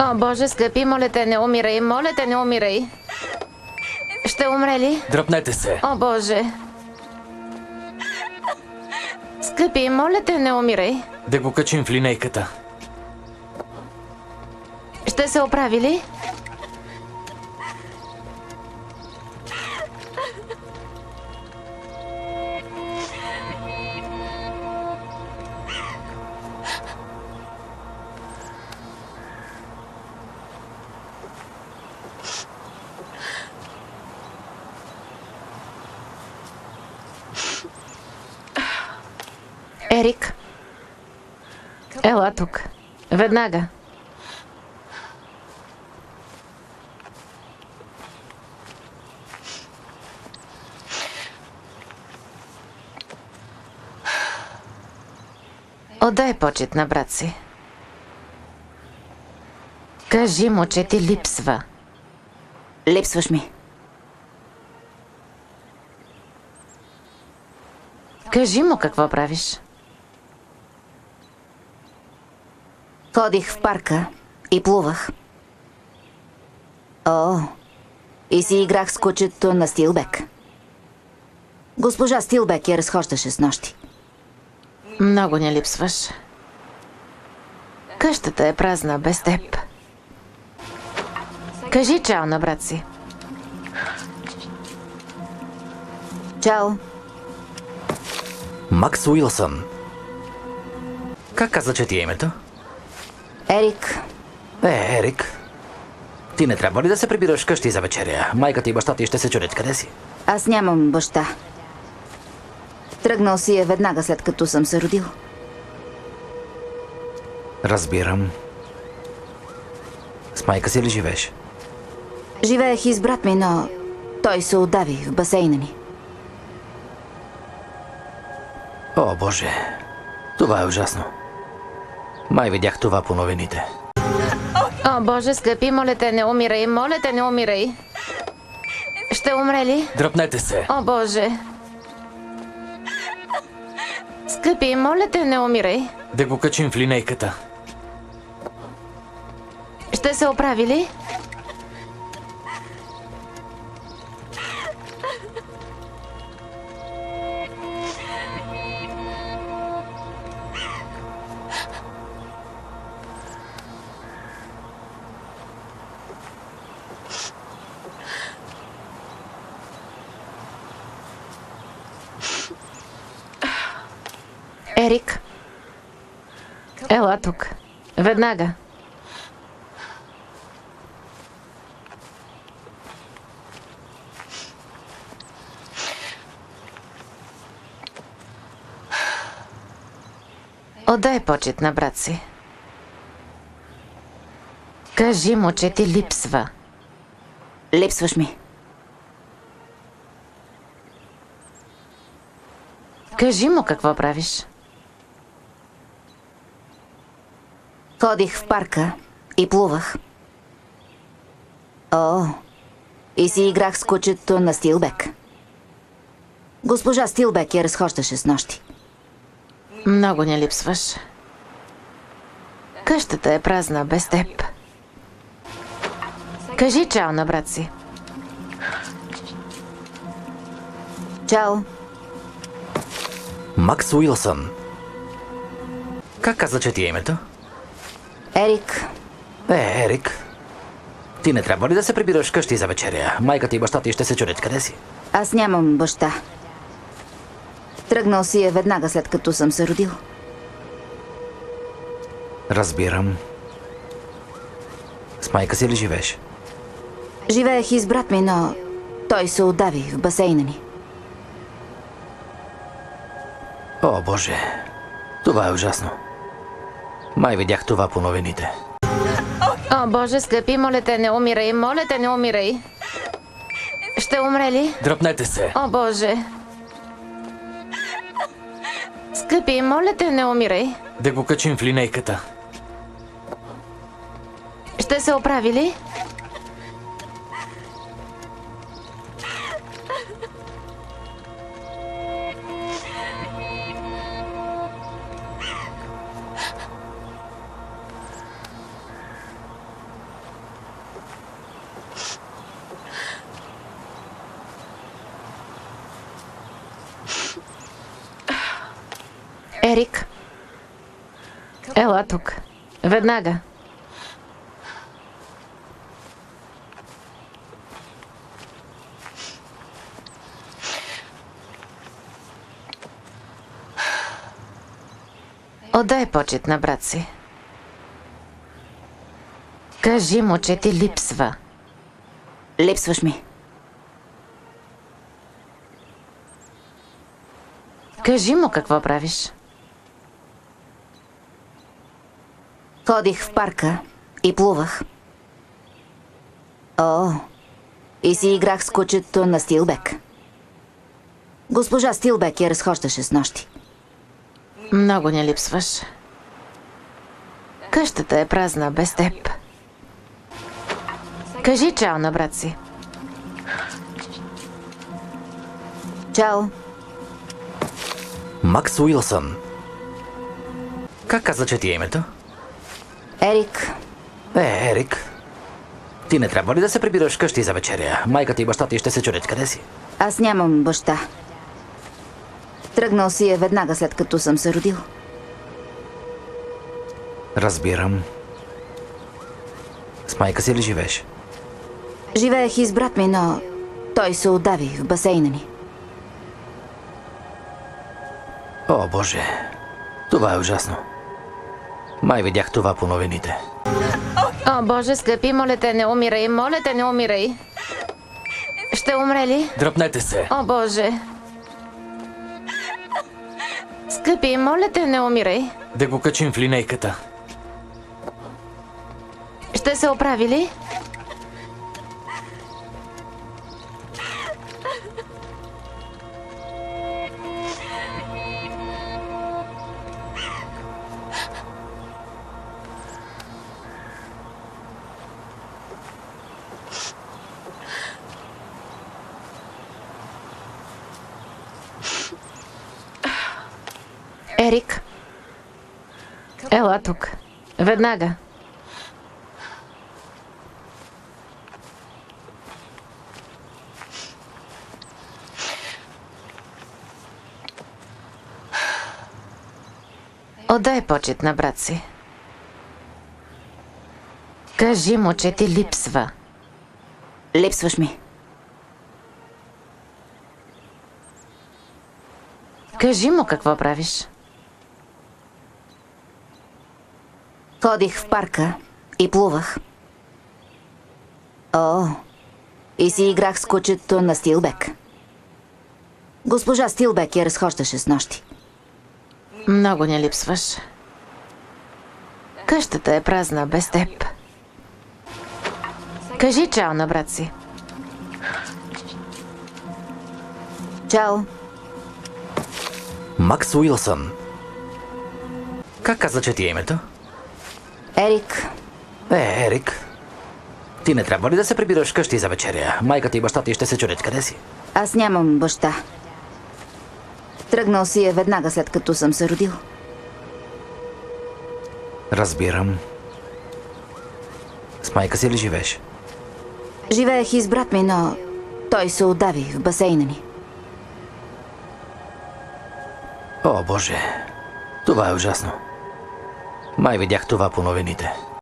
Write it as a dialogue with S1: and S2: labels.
S1: О, Боже, скъпи, моля те, не умирай, моля те, не умирай. Ще умре ли?
S2: Дръпнете се.
S1: О, Боже. Скъпи, моля те, не умирай.
S2: Да го качим в линейката.
S1: Ще се оправи ли? Ерик, ела тук. Веднага. Отдай почет на брат си. Кажи му, че ти липсва.
S3: Липсваш ми.
S1: Кажи му какво правиш.
S3: Ходих в парка и плувах. О, и си играх с кучето на Стилбек. Госпожа Стилбек я разхождаше с нощи.
S1: Много ни липсваш. Къщата е празна без теб. Кажи чао на брат си.
S3: Чао.
S2: Макс Уилсън. Как каза, че ти е името?
S3: Ерик.
S2: Ерик. Ти не трябва ли да се прибираш вкъщи за вечеря? Майка и баща ти ще се чудят къде си.
S3: Аз нямам баща. Тръгнал си е веднага след като съм се родил.
S2: Разбирам. С майка си ли живееш?
S3: Живеех и с брат ми, но той се удави в басейна ни.
S2: О, Боже. Това е ужасно. Май видях това по новините.
S1: О, Боже, скъпи, моля те, не умирай, моля те, не умирай. Ще умре ли?
S2: Дръпнете се.
S1: О, Боже. Скъпи, моля те, не умирай.
S2: Да го качим в линейката.
S1: Ще се оправи ли? Ерик, ела тук. Веднага. Отдай почет на брат си. Кажи му, че ти липсва.
S3: Липсваш ми.
S1: Кажи му какво правиш.
S3: Ходих в парка и плувах. О, и си играх с кучето на Стилбек. Госпожа Стилбек я разхождаше с нощи.
S1: Много ни липсваш. Къщата е празна без теб. Кажи чао на брат си.
S3: Чао.
S2: Макс Уилсън. Как каза, че ти е името?
S3: Ерик.
S2: Ерик. Ти не трябва ли да се прибираш вкъщи за вечеря? Майка и баща ти ще се чудят къде си.
S3: Аз нямам баща. Тръгнал си е веднага след като съм се родил.
S2: Разбирам. С майка си ли живееш?
S3: Живеех и с брат ми, но той се удави в басейна ни.
S2: О, Боже. Това е ужасно. Май видях това по новините.
S1: О, Боже, скъпи, моля те, не умирай, моля те, не умирай. Ще умре ли?
S2: Дръпнете се.
S1: О, Боже. Скъпи, моля те, не умирай.
S2: Да го качим в линейката.
S1: Ще се оправи ли? Ерик, ела тук. Веднага. Отдай почет на брат си. Кажи му, че ти липсва.
S3: Липсваш ми.
S1: Кажи му какво правиш.
S3: Ходих в парка и плувах. О, и си играх с кучето на Стилбек. Госпожа Стилбек я разхождаше с нощи.
S1: Много ни липсваш. Къщата е празна без теб. Кажи чао на брат си.
S3: Чао.
S2: Макс Уилсън. Как каза, че ти е името?
S3: Ерик.
S2: Ерик. Ти не трябва ли да се прибираш къщи за вечеря? Майката и баща ти ще се чудят къде си.
S3: Аз нямам баща. Тръгнал си е веднага след като съм се родил.
S2: Разбирам. С майка си ли живееш?
S3: Живеех и с брат ми, но той се удави в басейна ми.
S2: О, Боже. Това е ужасно. Май видях това по новините.
S1: О, Боже, скъпи, моля те, не умирай. Моля те, не умирай. Ще умре ли?
S2: Дръпнете се.
S1: О, Боже. Скъпи, моля те, не умирай.
S4: Да го качим в линейката.
S1: Ще се оправи ли? Ерик, ела тук. Веднага. Отдай почет на брат си. Кажи му, че ти липсва.
S3: Липсваш ми.
S1: Кажи му какво правиш.
S3: Ходих в парка и плувах. О, и си играх с кучето на Стилбек. Госпожа Стилбек я разхождаше с нощи.
S1: Много ни липсваш. Къщата е празна без теб. Кажи чао на брат си.
S3: Чао.
S2: Макс Уилсън. Как каза, че ти е името?
S3: Ерик.
S2: Ерик. Ти не трябва ли да се прибираш къщи за вечеря? Майката и баща ти ще се чудят къде си.
S3: Аз нямам баща. Тръгнал си е веднага след като съм се родил.
S2: Разбирам. С майка си ли живееш?
S3: Живеех и с брат ми, но той се удави в басейна ми.
S2: О, Боже. Това е ужасно. Май видях това по новините.